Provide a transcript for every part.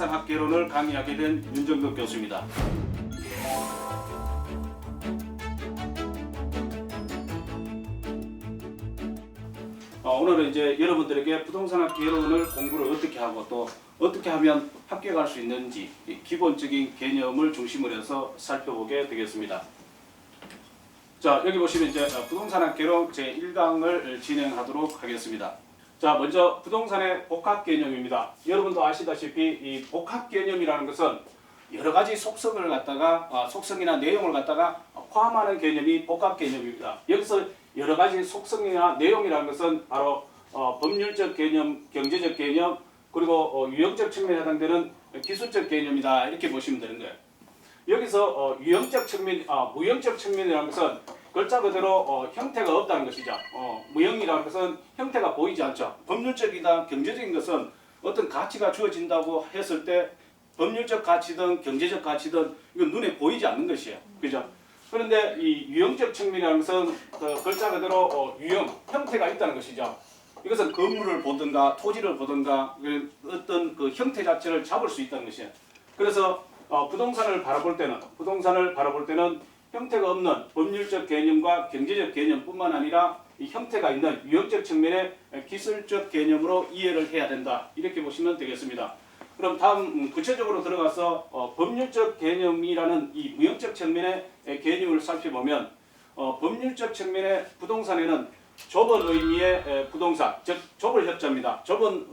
부동산 학개론을 강의하게 된 윤정덕 교수입니다. 오늘은 이제 여러분들에게 부동산 학개론을 공부를 어떻게 하고 또 어떻게 하면 합격할 수 있는지 기본적인 개념을 중심으로 해서 살펴보게 되겠습니다. 자, 여기 보시면 이제 부동산 학개론 제1강을 진행하도록 하겠습니다. 자, 먼저 부동산의 복합 개념입니다. 여러분도 아시다시피 이 복합 개념이라는 것은 여러 가지 속성을 갖다가 속성이나 내용을 갖다가 포함하는 개념이 복합 개념입니다. 여기서 여러 가지 속성이나 내용이라는 것은 바로 법률적 개념, 경제적 개념, 그리고 유형적 측면에 해당되는 기술적 개념이다, 이렇게 보시면 되는 거예요. 여기서 유형적 측면, 무형적 측면이라는 것은 글자 그대로 형태가 없다는 것이죠. 무형이라는 것은 형태가 보이지 않죠. 법률적이다, 경제적인 것은 어떤 가치가 주어진다고 했을 때 법률적 가치든 경제적 가치든 이건 눈에 보이지 않는 것이에요. 그죠? 그런데 이 유형적 측면이라는 것은 글자 그대로 유형, 형태가 있다는 것이죠. 이것은 건물을 보든가 토지를 보든가 어떤 그 형태 자체를 잡을 수 있다는 것이에요. 그래서 부동산을 바라볼 때는 형태가 없는 법률적 개념과 경제적 개념뿐만 아니라 이 형태가 있는 유형적 측면의 기술적 개념으로 이해를 해야 된다, 이렇게 보시면 되겠습니다. 그럼 다음 구체적으로 들어가서 법률적 개념이라는 이 무형적 측면의 개념을 살펴보면 법률적 측면의 부동산에는 좁은 의미의 부동산, 즉 좁을 협자입니다. 좁은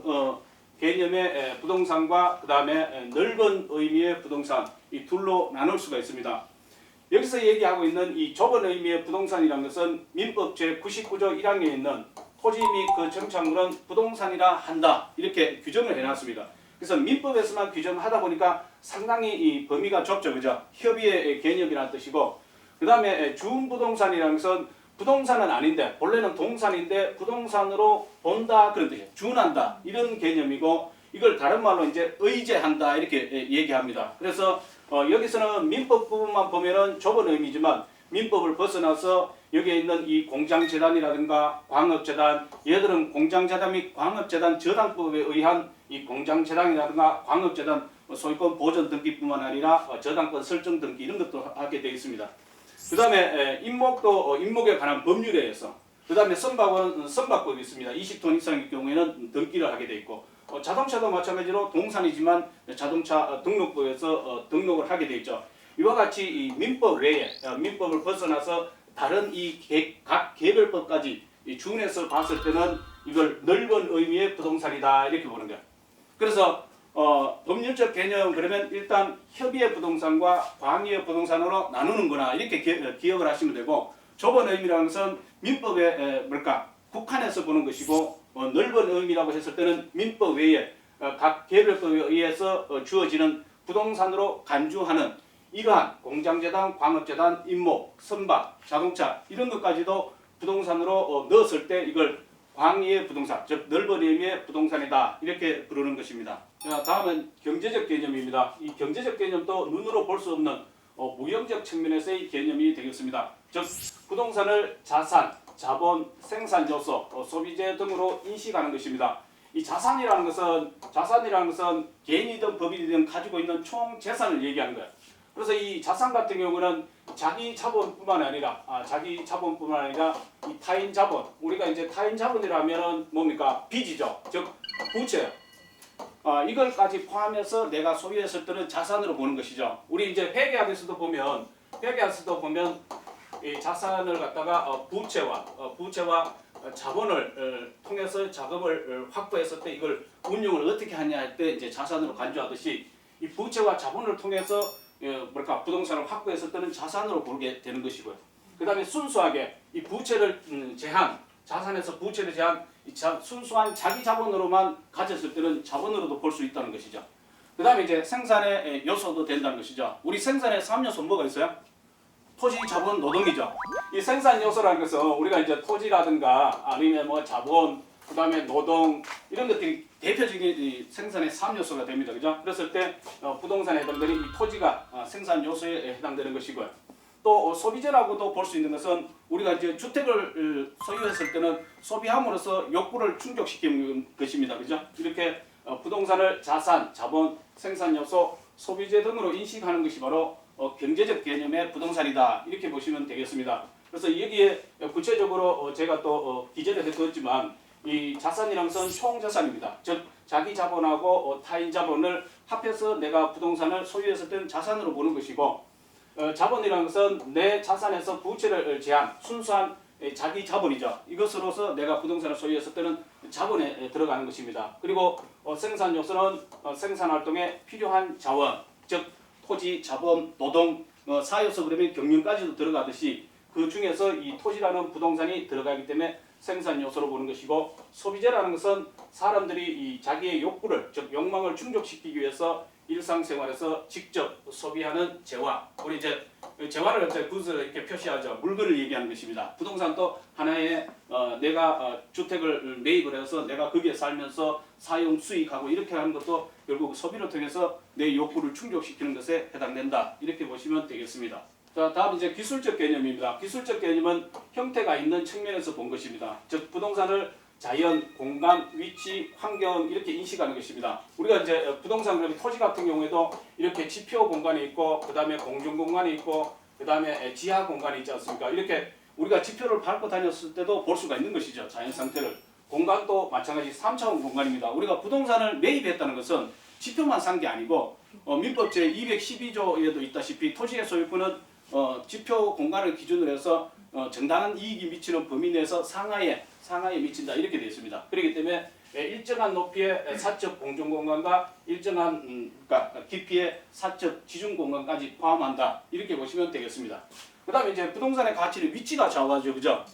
개념의 부동산과 그 다음에 넓은 의미의 부동산, 이 둘로 나눌 수가 있습니다. 여기서 얘기하고 있는 이 좁은 의미의 부동산이라는 것은 민법 제99조 1항에 있는 토지 및 그 정착물은 부동산이라 한다, 이렇게 규정을 해놨습니다. 그래서 민법에서만 규정하다 보니까 상당히 이 범위가 좁죠, 그죠? 협의의 개념이라는 뜻이고, 그 다음에 준부동산이라는 것은 부동산은 아닌데 본래는 동산인데 부동산으로 본다, 그런 뜻이에요. 준한다, 이런 개념이고, 이걸 다른 말로 이제 의제한다, 이렇게 얘기합니다. 그래서 여기서는 민법 부분만 보면은 좁은 의미지만 민법을 벗어나서 여기에 있는 이 공장재단이라든가 광업재단, 얘들은 공장재단 및 광업재단 저당법에 의한 이 공장재단이라든가 광업재단 소유권 보전 등기뿐만 아니라 저당권 설정 등기, 이런 것도 하게 되어 있습니다. 그 다음에 임목도 임목에 관한 법률에 의해서, 그 다음에 선박은 선박법이 있습니다. 20톤 이상의 경우에는 등기를 하게 되어 있고, 자동차도 마찬가지로 동산이지만 자동차 등록부에서 등록을 하게 되어 있죠. 이와 같이 이 민법 외에 민법을 벗어나서 다른 이 각 개별법까지 준해서 봤을 때는 이걸 넓은 의미의 부동산이다, 이렇게 보는 거예요. 그래서 법률적 개념, 그러면 일단 협의의 부동산과 광의의 부동산으로 나누는구나, 이렇게 기억을 하시면 되고, 좁은 의미라는 것은 민법에 국한해서 보는 것이고, 넓은 의미라고 했을 때는 민법 외에 각 개별법에 의해서 주어지는 부동산으로 간주하는 이러한 공장재단, 광업재단, 임목, 선박, 자동차, 이런 것까지도 부동산으로 넣었을 때 이걸 광의의 부동산, 즉 넓은 의미의 부동산이다, 이렇게 부르는 것입니다. 자, 다음은 경제적 개념입니다. 이 경제적 개념도 눈으로 볼 수 없는 무형적 측면에서의 개념이 되겠습니다. 즉 부동산을 자산, 자본, 생산 요소, 소비재 등으로 인식하는 것입니다. 이 자산이라는 것은 개인이든 법인이든 가지고 있는 총 재산을 얘기하는 거예요. 그래서 이 자산 같은 경우는 자기 자본뿐만 아니라 이 타인 자본, 우리가 이제 타인 자본이라면은 뭡니까? 빚이죠. 즉 부채. 이걸까지 포함해서 내가 소유했을 때는 자산으로 보는 것이죠. 우리 이제 회계학에서도 보면 이 자산을 갖다가 부채와 자본을 통해서 자금을 확보했을 때 이걸 운용을 어떻게 하냐 할 때 이제 자산으로 간주하듯이 이 부채와 자본을 통해서 부동산을 확보했을 때는 자산으로 보게 되는 것이고요. 그 다음에 순수하게 이 부채를 자산에서 부채를 제한 순수한 자기 자본으로만 가졌을 때는 자본으로도 볼 수 있다는 것이죠. 그 다음에 이제 생산의 요소도 된다는 것이죠. 우리 생산의 3요소 뭐가 있어요? 토지, 자본, 노동이죠. 이 생산 요소라는 것은 우리가 이제 토지라든가 아니면 뭐 자본, 그 다음에 노동, 이런 것들이 대표적인 이 생산의 3요소가 됩니다. 그죠? 그랬을 때 부동산에 해당되는 이 토지가 생산 요소에 해당되는 것이고요. 또 소비재라고도 볼 수 있는 것은 우리가 이제 주택을 소유했을 때는 소비함으로써 욕구를 충족시키는 것입니다. 그죠? 이렇게 부동산을 자산, 자본, 생산 요소, 소비재 등으로 인식하는 것이 바로 경제적 개념의 부동산이다. 이렇게 보시면 되겠습니다. 그래서 여기에 구체적으로 제가 또 기재를 해두었지만 이 자산이라는 것은 총자산입니다. 즉 자기 자본하고 타인 자본을 합해서 내가 부동산을 소유했을 때는 자산으로 보는 것이고 자본이라는 것은 내 자산에서 부채를 제한 순수한 자기 자본이죠. 이것으로서 내가 부동산을 소유했을 때는 자본에 들어가는 것입니다. 그리고 생산 요소는 생산 활동에 필요한 자원, 즉 토지, 자본, 노동, 사요소 그러면 경륜까지도 들어가듯이 그 중에서 이 토지라는 부동산이 들어가기 때문에 생산 요소로 보는 것이고 소비재라는 것은 사람들이 이 자기의 욕구를 즉 욕망을 충족시키기 위해서 일상생활에서 직접 소비하는 재화, 우리 이제 재화를 굿을 이렇게 표시하죠. 물건을 얘기하는 것입니다. 부동산도 하나의 내가 주택을 매입을 해서 내가 거기에 살면서 사용 수익하고 이렇게 하는 것도 결국 소비를 통해서 내 욕구를 충족시키는 것에 해당된다. 이렇게 보시면 되겠습니다. 자, 다음 이제 기술적 개념입니다. 기술적 개념은 형태가 있는 측면에서 본 것입니다. 즉 부동산을 자연, 공간, 위치, 환경 이렇게 인식하는 것입니다. 우리가 이제 부동산 그러면 토지 같은 경우에도 이렇게 지표 공간이 있고 그 다음에 공중 공간이 있고 그 다음에 지하 공간이 있지 않습니까? 이렇게 우리가 지표를 밟고 다녔을 때도 볼 수가 있는 것이죠. 자연 상태를. 공간도 마찬가지 3차원 공간입니다. 우리가 부동산을 매입했다는 것은 지표만 산 게 아니고 민법 제212조에도 있다시피 토지의 소유권은 지표 공간을 기준으로 해서 정당한 이익이 미치는 범위 내에서 상하에 미친다 이렇게 되어 있습니다. 그렇기 때문에 일정한 높이의 사적 공중 공간과 일정한 그러니까 깊이의 사적 지중 공간까지 포함한다 이렇게 보시면 되겠습니다. 그다음에 이제 부동산의 가치는 위치가 좌우하죠, 그죠?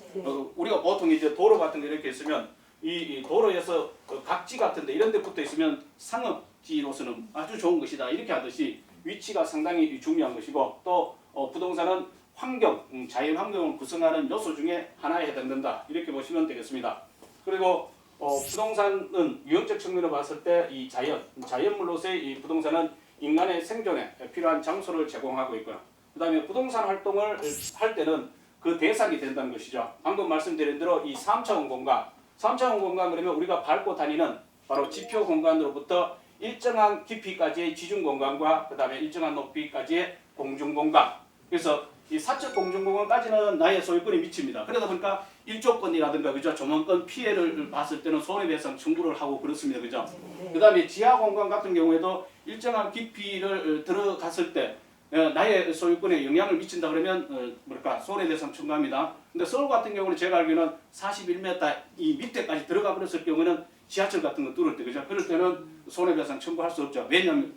우리가 보통 이제 도로 같은 게 이렇게 있으면 이 도로에서 각지 같은데 이런 데 붙어 있으면 상업지로서는 아주 좋은 것이다 이렇게 하듯이 위치가 상당히 중요한 것이고 또 부동산은 환경, 자연 환경을 구성하는 요소 중에 하나에 해당된다 이렇게 보시면 되겠습니다. 그리고 부동산은 유형적 측면으로 봤을 때 이 자연물로서의 이 부동산은 인간의 생존에 필요한 장소를 제공하고 있고요. 그다음에 부동산 활동을 할 때는 그 대상이 된다는 것이죠. 방금 말씀드린 대로 이 3차원 공간 그러면 우리가 밟고 다니는 바로 지표 공간으로부터 일정한 깊이까지의 지중 공간과 그다음에 일정한 높이까지의 공중 공간. 그래서 이 사적 공중 공간까지는 나의 소유권이 미칩니다. 그러다 보니까 일조권이라든가 그죠? 조망권 피해를 봤을 때는 손해배상 청구를 하고 그렇습니다. 그죠? 그다음에 지하 공간 같은 경우에도 일정한 깊이를 들어갔을 때 나의 소유권에 영향을 미친다 그러면 손해배상 청구합니다. 근데 서울 같은 경우는 제가 알기로는 41m 이 밑에까지 들어가 버렸을 경우는 지하철 같은 거 뚫을 때 그죠? 그럴 때는 손해배상 청구할 수 없죠. 왜냐하면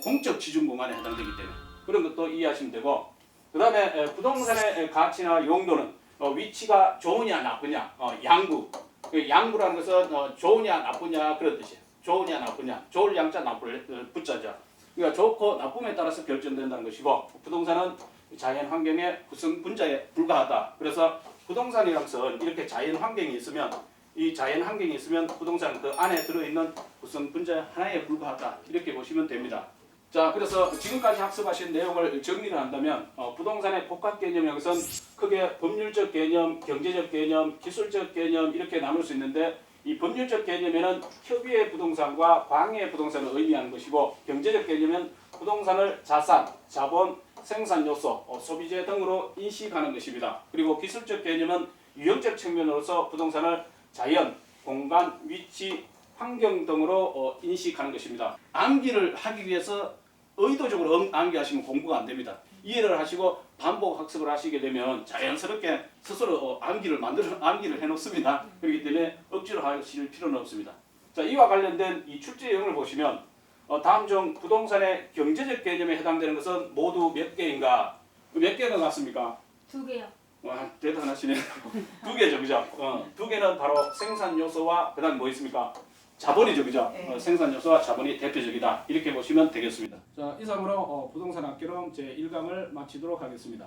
공적 지중 공간에 해당되기 때문에 그런 것도 이해하시면 되고. 그 다음에 부동산의 가치나 용도는 위치가 좋으냐 나쁘냐 양구라는 것은 좋으냐 나쁘냐 그런 뜻이에요. 좋으냐 나쁘냐 좋을 양자 나쁠 부자죠. 그러니까 좋고 나쁨에 따라서 결정된다는 것이고 부동산은 자연 환경의 구성 분자에 불과하다. 그래서 부동산이라는 것은 이렇게 자연 환경이 있으면 이 자연 환경이 있으면 부동산은 그 안에 들어있는 구성 분자 하나에 불과하다. 이렇게 보시면 됩니다. 자, 그래서 지금까지 학습하신 내용을 정리를 한다면 부동산의 복합 개념 여기선 크게 법률적 개념, 경제적 개념, 기술적 개념 이렇게 나눌 수 있는데 이 법률적 개념에는 협의의 부동산과 광의의 부동산을 의미하는 것이고 경제적 개념은 부동산을 자산, 자본, 생산 요소, 소비재 등으로 인식하는 것입니다. 그리고 기술적 개념은 유형적 측면으로서 부동산을 자연, 공간, 위치, 환경 등으로 인식하는 것입니다. 암기를 하기 위해서 의도적으로 암기하시면 공부가 안 됩니다. 이해를 하시고 반복 학습을 하시게 되면 자연스럽게 스스로 암기를 해놓습니다. 그렇기 때문에 억지로 하실 필요는 없습니다. 자, 이와 관련된 이 출제형을 보시면 다음 중 부동산의 경제적 개념에 해당되는 것은 모두 몇 개인가? 몇 개가 같습니까? 2개요. 와, 대단하시네요. 2개죠, 그죠? 2개는 바로 생산 요소와 그다음 뭐 있습니까? 자본이죠, 그죠? 네. 생산 요소와 자본이 대표적이다. 이렇게 보시면 되겠습니다. 자, 이상으로 부동산 학개론 제1강을 마치도록 하겠습니다.